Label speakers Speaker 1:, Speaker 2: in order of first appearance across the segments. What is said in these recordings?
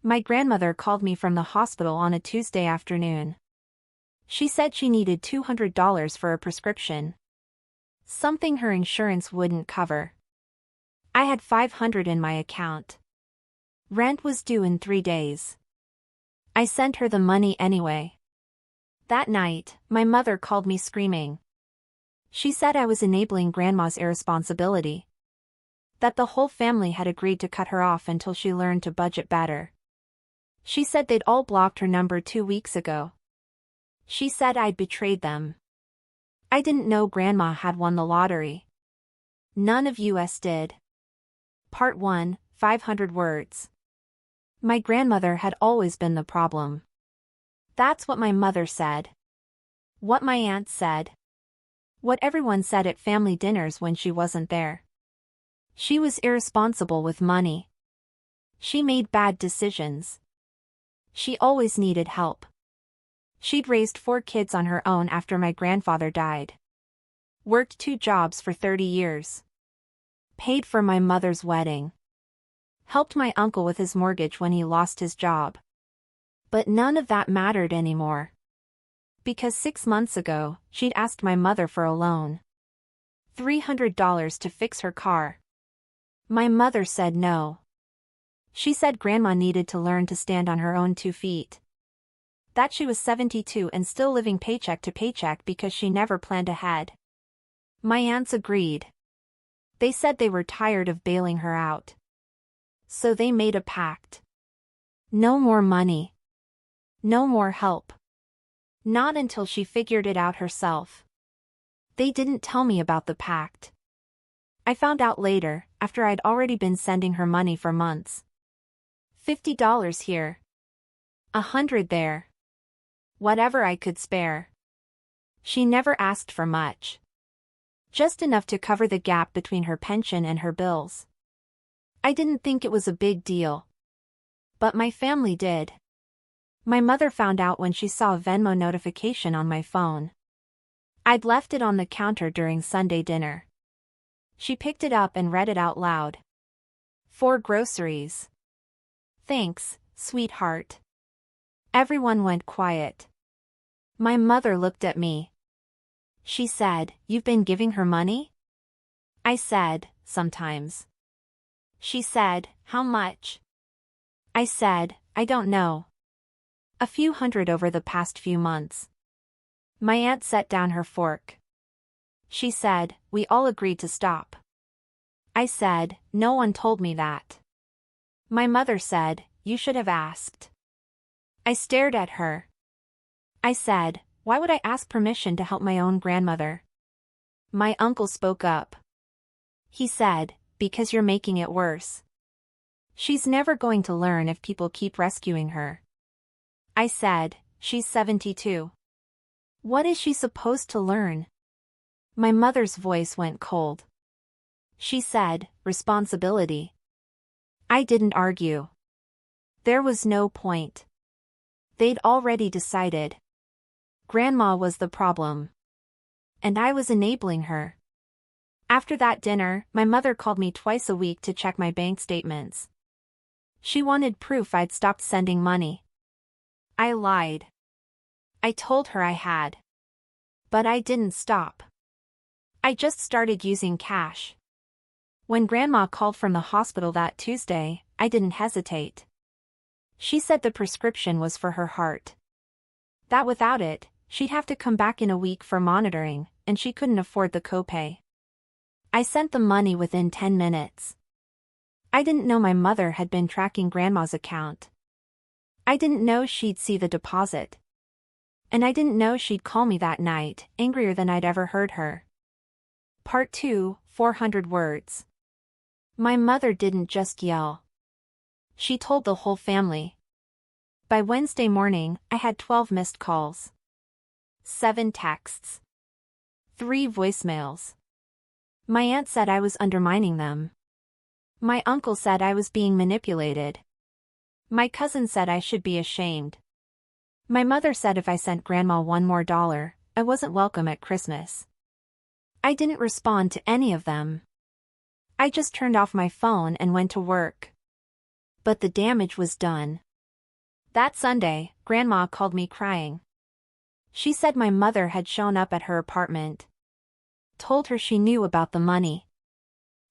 Speaker 1: My grandmother called me from the hospital on a Tuesday afternoon. She said she needed $200 for a prescription. Something her insurance wouldn't cover. I had $500 in my account. Rent was due in 3 days. I sent her the money anyway. That night, my mother called me screaming. She said I was enabling Grandma's irresponsibility. That the whole family had agreed to cut her off until she learned to budget better. She said they'd all blocked her number 2 weeks ago. She said I'd betrayed them. I didn't know Grandma had won the lottery. None of us did. Part 1, 500 words. My grandmother had always been the problem. That's what my mother said. What my aunt said. What everyone said at family dinners when she wasn't there. She was irresponsible with money. She made bad decisions. She always needed help. She'd raised 4 kids on her own after my grandfather died. Worked 2 jobs for 30 years. Paid for my mother's wedding. Helped my uncle with his mortgage when he lost his job. But none of that mattered anymore. Because 6 months ago, she'd asked my mother for a loan. $300 to fix her car. My mother said no. She said Grandma needed to learn to stand on her own 2 feet. That she was 72 and still living paycheck to paycheck because she never planned ahead. My aunts agreed. They said they were tired of bailing her out. So they made a pact. No more money. No more help. Not until she figured it out herself. They didn't tell me about the pact. I found out later, after I'd already been sending her money for months. $50 here. $100 there. Whatever I could spare. She never asked for much. Just enough to cover the gap between her pension and her bills. I didn't think it was a big deal. But my family did. My mother found out when she saw a Venmo notification on my phone. I'd left it on the counter during Sunday dinner. She picked it up and read it out loud. For groceries. Thanks, sweetheart. Everyone went quiet. My mother looked at me. She said, "You've been giving her money?" I said, "Sometimes." She said, "How much?" I said, "I don't know. A few hundred over the past few months." My aunt set down her fork. She said, "We all agreed to stop." I said, "No one told me that." My mother said, "You should have asked." I stared at her. I said, "Why would I ask permission to help my own grandmother?" My uncle spoke up. He said, "Because you're making it worse. She's never going to learn if people keep rescuing her." I said, "She's 72. What is she supposed to learn?" My mother's voice went cold. She said, "Responsibility." I didn't argue. There was no point. They'd already decided. Grandma was the problem. And I was enabling her. After that dinner, my mother called me twice a week to check my bank statements. She wanted proof I'd stopped sending money. I lied. I told her I had. But I didn't stop. I just started using cash. When Grandma called from the hospital that Tuesday, I didn't hesitate. She said the prescription was for her heart. That without it, she'd have to come back in a week for monitoring, and she couldn't afford the copay. I sent the money within 10 minutes. I didn't know my mother had been tracking Grandma's account. I didn't know she'd see the deposit. And I didn't know she'd call me that night, angrier than I'd ever heard her. Part 2, 400 words. My mother didn't just yell. She told the whole family. By Wednesday morning, I had 12 missed calls. 7 texts. 3 voicemails. My aunt said I was undermining them. My uncle said I was being manipulated. My cousin said I should be ashamed. My mother said if I sent Grandma $1 more, I wasn't welcome at Christmas. I didn't respond to any of them. I just turned off my phone and went to work. But the damage was done. That Sunday, Grandma called me crying. She said my mother had shown up at her apartment. Told her she knew about the money.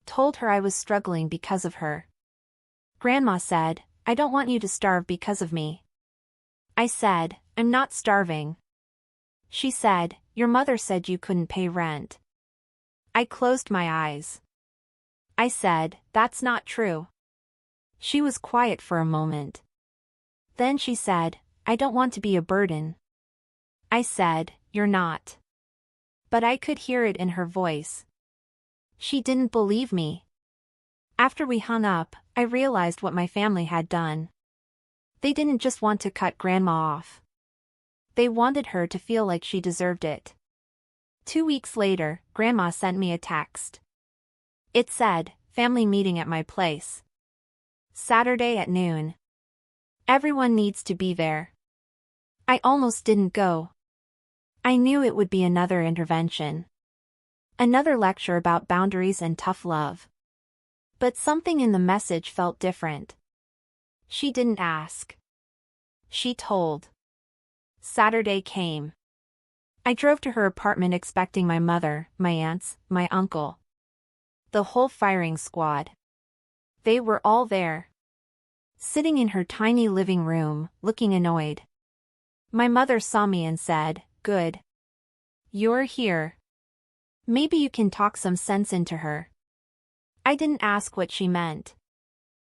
Speaker 1: Told her I was struggling because of her. Grandma said, "I don't want you to starve because of me." I said, "I'm not starving." She said, "Your mother said you couldn't pay rent." I closed my eyes. I said, "That's not true." She was quiet for a moment. Then she said, "I don't want to be a burden." I said, "You're not." But I could hear it in her voice. She didn't believe me. After we hung up, I realized what my family had done. They didn't just want to cut Grandma off. They wanted her to feel like she deserved it. 2 weeks later, Grandma sent me a text. It said, "Family meeting at my place. Saturday at noon. Everyone needs to be there." I almost didn't go. I knew it would be another intervention. Another lecture about boundaries and tough love. But something in the message felt different. She didn't ask. She told. Saturday came. I drove to her apartment expecting my mother, my aunts, my uncle. The whole firing squad. They were all there. Sitting in her tiny living room, looking annoyed. My mother saw me and said, "Good. You're here. Maybe you can talk some sense into her." I didn't ask what she meant.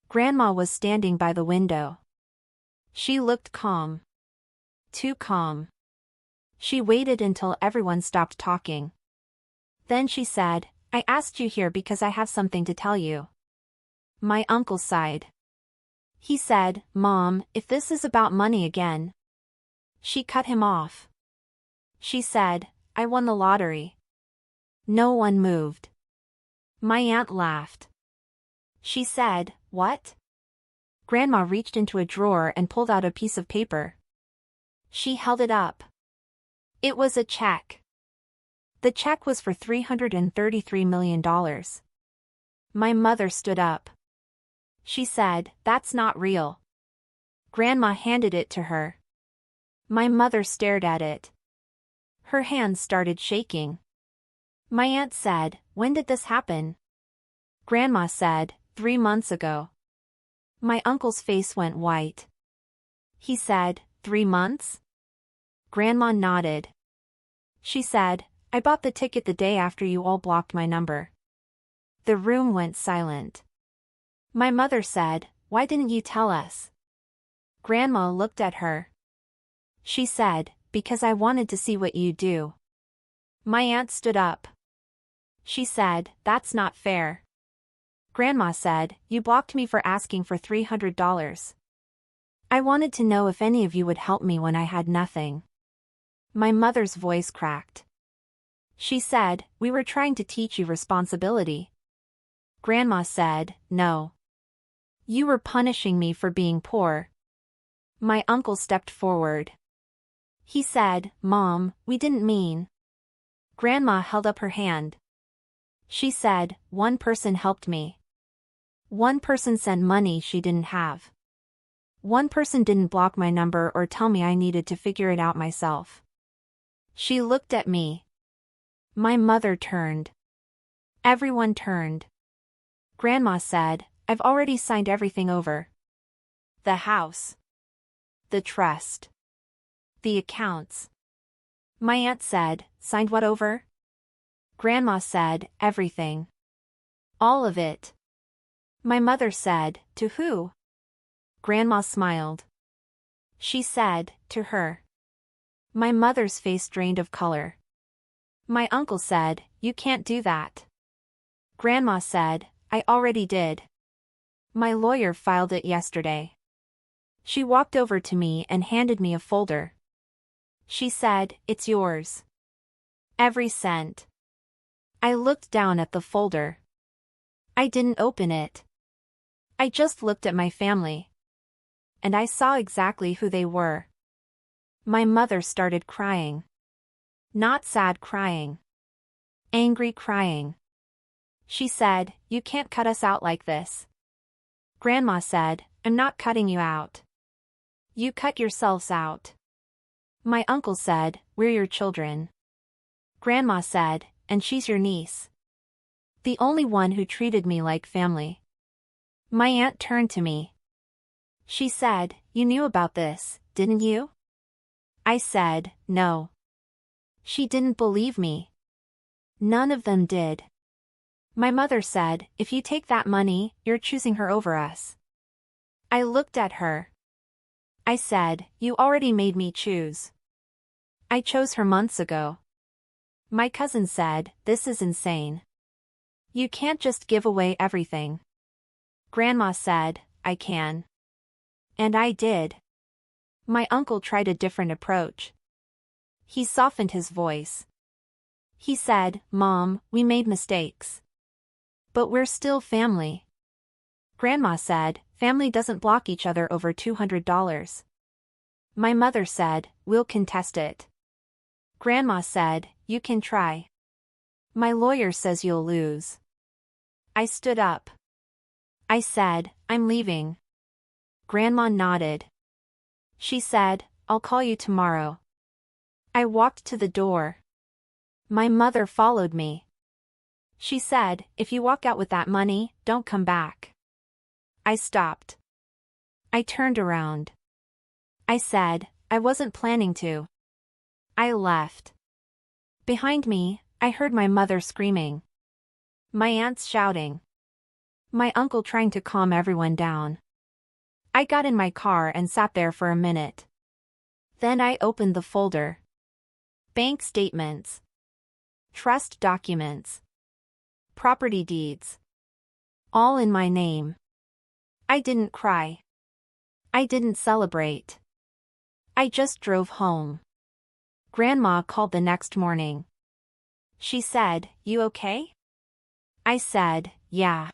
Speaker 1: Grandma was standing by the window. She looked calm. Too calm. She waited until everyone stopped talking. Then she said, "I asked you here because I have something to tell you." My uncle sighed. He said, "Mom, if this is about money again." She cut him off. She said, "I won the lottery." No one moved. My aunt laughed. She said, "What?" Grandma reached into a drawer and pulled out a piece of paper. She held it up. It was a check. The check was for $333 million. My mother stood up. She said, "That's not real." Grandma handed it to her. My mother stared at it. Her hands started shaking. My aunt said, "When did this happen?" Grandma said, 3 months ago. My uncle's face went white. He said, 3 months? Grandma nodded. She said, "I bought the ticket the day after you all blocked my number." The room went silent. My mother said, "Why didn't you tell us?" Grandma looked at her. She said, "Because I wanted to see what you do." My aunt stood up. She said, "That's not fair." Grandma said, "You blocked me for asking for $300. I wanted to know if any of you would help me when I had nothing." My mother's voice cracked. She said, "We were trying to teach you responsibility." Grandma said, "No. You were punishing me for being poor." My uncle stepped forward. He said, "Mom, we didn't mean." Grandma held up her hand. She said, "One person helped me. One person sent money she didn't have. One person didn't block my number or tell me I needed to figure it out myself." She looked at me. My mother turned. Everyone turned. Grandma said, "I've already signed everything over. The house. The trust. The accounts." My aunt said, "Signed what over?" Grandma said, "Everything. All of it." My mother said, "To who?" Grandma smiled. She said, "To her." My mother's face drained of color. My uncle said, "You can't do that." Grandma said, "I already did. My lawyer filed it yesterday." She walked over to me and handed me a folder. She said, "It's yours. Every cent." I looked down at the folder. I didn't open it. I just looked at my family. And I saw exactly who they were. My mother started crying. Not sad crying. Angry crying. She said, "You can't cut us out like this." Grandma said, "I'm not cutting you out. You cut yourselves out. My uncle said, we're your children. Grandma said, and she's your niece. The only one who treated me like family. My aunt turned to me. She said, you knew about this, didn't you? I said, no. She didn't believe me. None of them did. My mother said, if you take that money, you're choosing her over us. I looked at her. I said, you already made me choose. I chose her months ago. My cousin said, this is insane. You can't just give away everything. Grandma said, I can. And I did. My uncle tried a different approach. He softened his voice. He said, Mom, we made mistakes. But we're still family. Grandma said, family doesn't block each other over $200. My mother said, we'll contest it. Grandma said, you can try. My lawyer says you'll lose. I stood up. I said, I'm leaving. Grandma nodded. She said, I'll call you tomorrow. I walked to the door. My mother followed me. She said, if you walk out with that money, don't come back. I stopped. I turned around. I said, I wasn't planning to. I left. Behind me, I heard my mother screaming. My aunts shouting. My uncle trying to calm everyone down. I got in my car and sat there for a minute. Then I opened the folder. Bank statements. Trust documents. Property deeds. All in my name. I didn't cry. I didn't celebrate. I just drove home. Grandma called the next morning. She said, you okay? I said, yeah.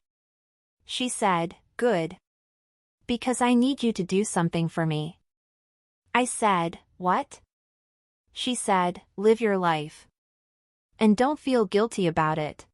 Speaker 1: She said, good. Because I need you to do something for me. I said, what? She said, live your life. And don't feel guilty about it.